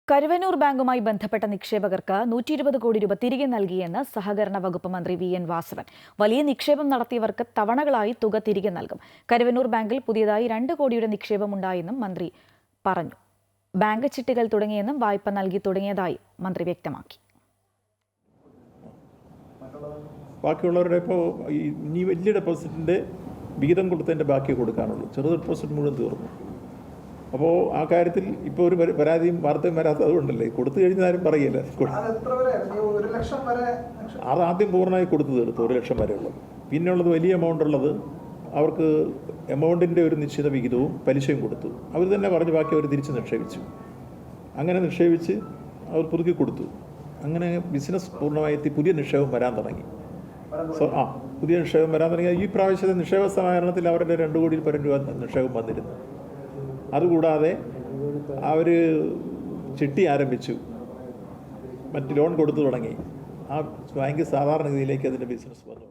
കരുവന്നൂർ ബാങ്കുമായി ബന്ധപ്പെട്ട നിക്ഷേപകർക്ക് 120 കോടി രൂപ തിരികെ നൽകിയെന്ന് സഹകരണ വകുപ്പ് മന്ത്രി വി.എൻ. വാസവൻ. വലിയ നിക്ഷേപം നടത്തിയവർക്ക് തവണകളായി തുക തിരികെ നൽകും. കരുവന്നൂർ ബാങ്കിൽ പുതിയതായി 2 കോടിയുടെ നിക്ഷേപമുണ്ടായെന്നും മന്ത്രി പറഞ്ഞു. ബാങ്ക് ചിട്ടികൾ തുടങ്ങിയെന്നും വായ്പ നൽകി തുടങ്ങിയതായി മന്ത്രി വ്യക്തമാക്കി. ബാക്കിയുള്ളവരുടെ ഇപ്പോൾ ഇനി വലിയ ഡെപ്പോസിറ്റിൻ്റെ വിഹിതം കൊടുത്തതിൻ്റെ ബാക്കി കൊടുക്കാനുള്ളൂ. ചെറു ഡെപ്പോസിറ്റ് മുഴുവൻ തീർന്നു. അപ്പോൾ ആ കാര്യത്തിൽ ഇപ്പോൾ ഒരു പരാതിയും വാർത്തയും വരാത്തത് അതുകൊണ്ടല്ലേ. കൊടുത്തു കഴിഞ്ഞാൽ ആരും പറയില്ല. അത് ആദ്യം പൂർണ്ണമായി കൊടുത്തു തീർത്തു, 1 ലക്ഷം വരെ ഉള്ളത്. പിന്നെ ഉള്ളത് വലിയ എമൗണ്ട് ഉള്ളത് അവർക്ക് എമൗണ്ടിൻ്റെ ഒരു നിശ്ചിത വിഹിതവും പലിശയും കൊടുത്തു. അവർ തന്നെ പറഞ്ഞ് ബാക്കി അവർ തിരിച്ച് നിക്ഷേപിച്ചു. അങ്ങനെ നിക്ഷേപിച്ച് അവർ പുതുക്കി കൊടുത്തു. അങ്ങനെ ബിസിനസ് പൂർണ്ണമായി പുതിയ നിക്ഷേപം വരാൻ തുടങ്ങി. പുതിയ നിക്ഷേപം വരാൻ തുടങ്ങി. ഈ പ്രാവശ്യത്തെ നിക്ഷേപ സമാഹരണത്തിൽ അവരുടെ 2 കോടിയിൽ പരം രൂപ നിക്ഷേപം വന്നിരുന്നു. അതുകൂടാതെ അവർ ചിട്ടി ആരംഭിച്ചു, മറ്റ് ലോൺ കൊടുത്തു തുടങ്ങി. ആ ബാങ്ക് സാധാരണഗതിയിലേക്ക് അതിൻ്റെ ബിസിനസ് വന്നു.